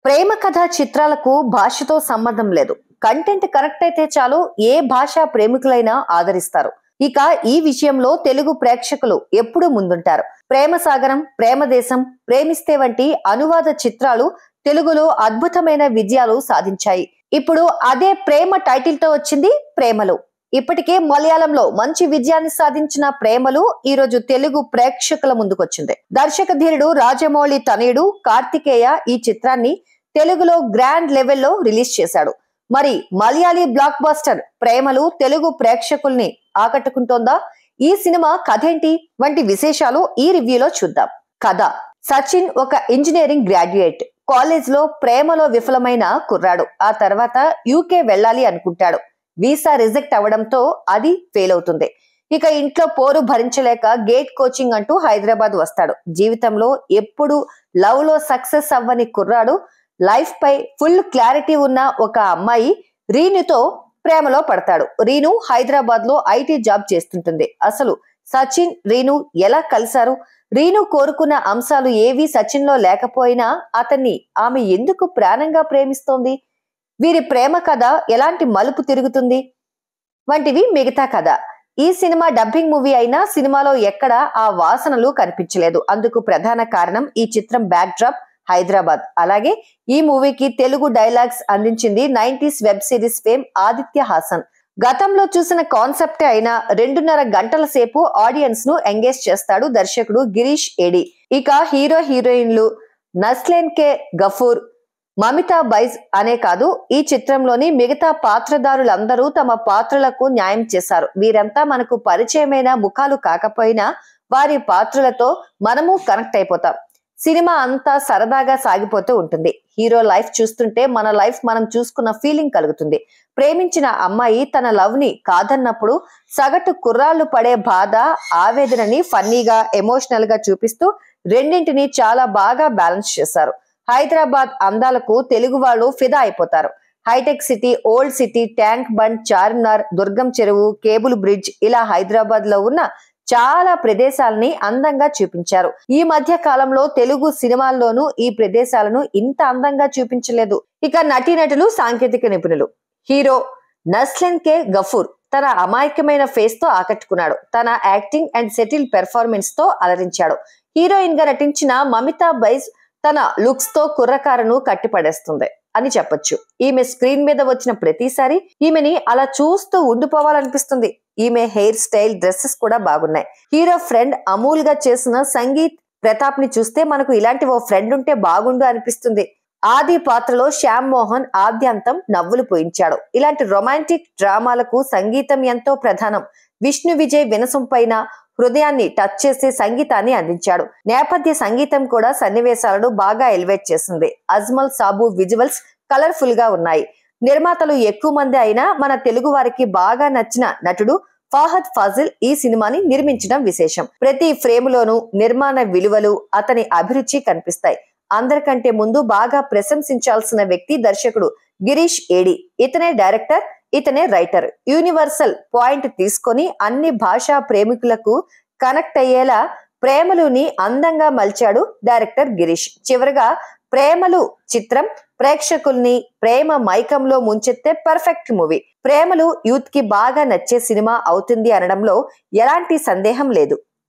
ప్రేమ కథ చిత్రాలకు భాషతో సంబంధం లేదు. కంటెంట్ కరెక్ట్ అయితే చాలు, ఏ భాషా ప్రేమికులైనా ఆదరిస్తారు. ఇక ఈ విషయంలో తెలుగు ప్రేక్షకులు ఎప్పుడూ ముందుంటారు. ప్రేమ సాగరం, ప్రేమ దేశం, ప్రేమిస్తే వంటి అనువాద చిత్రాలు తెలుగులో అద్భుతమైన విజయాలు సాధించాయి. ఇప్పుడు అదే ప్రేమ టైటిల్ తో వచ్చింది ప్రేమలు. ఇప్పటికే మలయాళంలో మంచి విజయాన్ని సాధించిన ప్రేమలు ఈ రోజు తెలుగు ప్రేక్షకుల ముందుకొచ్చింది. దర్శక ధీరుడు రాజమౌళి తనయుడు కార్తికేయ ఈ చిత్రాన్ని తెలుగులో గ్రాండ్ లెవెల్లో రిలీజ్ చేశాడు. మరి మలయాళీ బ్లాక్ బస్టర్ ప్రేమలు తెలుగు ప్రేక్షకుల్ని ఆకట్టుకుంటోందా? ఈ సినిమా కథేంటి వంటి విశేషాలు ఈ రివ్యూలో చూద్దాం. కథ: సచిన్ ఒక ఇంజనీరింగ్ గ్రాడ్యుయేట్. కాలేజ్ లో ప్రేమలో విఫలమైన కుర్రాడు. ఆ తర్వాత యూకే వెళ్ళాలి అనుకుంటాడు. వీసా రిజెక్ట్ అవడంతో అది ఫెయిల్ అవుతుంది. ఇక ఇంట్లో పోరు భరించలేక గేట్ కోచింగ్ అంటూ హైదరాబాద్ వస్తాడు. జీవితంలో ఎప్పుడు లవ్ లో సక్సెస్ అవ్వని కుర్రాడు లైఫ్ పై ఫుల్ క్లారిటీ ఉన్న ఒక అమ్మాయి రీనుతో ప్రేమలో పడతాడు. రీను హైదరాబాద్ లో ఐటీ జాబ్ చేస్తుంటుంది. అసలు సచిన్, రీను ఎలా కలిశారు? రీను కోరుకున్న అంశాలు ఏవి సచిన్ లో లేకపోయినా అతన్ని ఆమె ఎందుకు ప్రాణంగా ప్రేమిస్తోంది? వీరి ప్రేమ కథ ఎలాంటి మలుపు తిరుగుతుంది వంటివి మిగతా కథ. ఈ సినిమా డబ్బింగ్ మూవీ అయినా సినిమాలో ఎక్కడా ఆ వాసనలు కనిపించలేదు. అందుకు ప్రధాన కారణం ఈ చిత్రం బ్యాక్ డ్రాప్ హైదరాబాద్. అలాగే ఈ మూవీకి తెలుగు డైలాగ్స్ అందించింది 90s web series fame Aditya Haasan. గతంలో చూసిన కాన్సెప్టే అయినా 2.5 గంటల సేపు ఆడియన్స్ ను ఎంగేజ్ చేస్తాడు దర్శకుడు గిరీష్ ఏడి. ఇక హీరో హీరోయిన్లు నస్లేన్ కే గఫూర్, మమితా బైజ్ అనే కాదు, ఈ చిత్రంలోని మిగతా పాత్రధారులందరూ తమ పాత్రలకు న్యాయం చేశారు. వీరంతా మనకు పరిచయమైన ముఖాలు కాకపోయినా వారి పాత్రలతో మనము కనెక్ట్ అయిపోతాం. సినిమా అంతా సరదాగా సాగిపోతూ ఉంటుంది. హీరో లైఫ్ చూస్తుంటే మన లైఫ్ మనం చూసుకున్న ఫీలింగ్ కలుగుతుంది. ప్రేమించిన అమ్మాయి తన లవ్ ని కాదన్నప్పుడు సగటు కుర్రాళ్లు పడే బాధ, ఆవేదనని ఫన్నీగా, ఎమోషనల్ గా చూపిస్తూ రెండింటిని చాలా బాగా బ్యాలెన్స్ చేశారు. హైదరాబాద్ అందాలకు తెలుగు వాళ్ళు ఫిదా అయిపోతారు. Hitech city, old city, tank bund, Charminar, Durgam Cheruvu, cable bridge, ఇలా హైదరాబాద్ లో ఉన్న చాలా ప్రదేశాలని అందంగా చూపించారు. ఈ మధ్య కాలంలో తెలుగు సినిమాల్లోనూ ఈ ప్రదేశాలను ఇంత అందంగా చూపించలేదు. ఇక నటీనటులు, సాంకేతిక నిపుణులు. హీరో నస్లెన్ కే గఫూర్ తన అమాయకమైన ఫేస్ తో ఆకట్టుకున్నాడు. తన యాక్టింగ్ అండ్ సెటిల్ పెర్ఫార్మెన్స్ తో అలరించాడు. హీరోయిన్ గా నటించిన మమితా బైజ్ తన లుక్స్ తో కుర్రకారును కట్టిపడేస్తుంది అని చెప్పొచ్చు. ఈమె స్క్రీన్ మీద వచ్చిన ప్రతిసారి ఈమెని అలా చూస్తూ ఉండిపోవాలనిపిస్తుంది. ఈమె హెయిర్ స్టైల్, డ్రెస్సెస్ కూడా బాగున్నాయి. హీరో ఫ్రెండ్ అమూల్ గా చేసిన సంగీత్ ప్రతాప్ ని చూస్తే మనకు ఇలాంటి ఓ ఫ్రెండ్ ఉంటే బాగుండు అనిపిస్తుంది. ఆది పాత్రలో శ్యామ్ మోహన్ ఆద్యంతం నవ్వులు పోయించాడు. ఇలాంటి రొమాంటిక్ డ్రామాలకు సంగీతం ఎంతో ప్రధానం. విష్ణు విజయ్ వినసం పైన హృదయాన్ని టచ్ చేసే సంగీతాన్ని అందించాడు. నేపథ్య సంగీతం కూడా సన్నివేశాలను బాగా ఎలివేట్ చేసింది. అజ్మల్ సాబు విజువల్స్ కలర్ఫుల్ గా ఉన్నాయి. నిర్మాతలు ఎక్కువ మంది అయినా మన తెలుగు వారికి బాగా నచ్చిన నటుడు ఫహద్ ఫాజిల్ ఈ సినిమాని నిర్మించడం విశేషం. ప్రతి ఫ్రేములోనూ నిర్మాణ విలువలు, అతని అభిరుచి కనిపిస్తాయి. అందరికంటే ముందు బాగా ప్రశంసించాల్సిన వ్యక్తి దర్శకుడు గిరీష్ ఏడి. ఇతనే డైరెక్టర్, ఇతనే రైటర్. యూనివర్సల్ పాయింట్ తీసుకొని అన్ని భాషా ప్రేమికులకు కనెక్ట్ అయ్యేలా ప్రేమలుని అందంగా మలిచాడు డైరెక్టర్ గిరీష్. చివరగా ప్రేమలు చిత్రం ప్రేక్షకుల్ని ప్రేమ మైకంలో ముంచెత్తే పర్ఫెక్ట్ మూవీ. ప్రేమలు యూత్ కి బాగా నచ్చే సినిమా అవుతుంది అనడంలో ఎలాంటి సందేహం లేదు.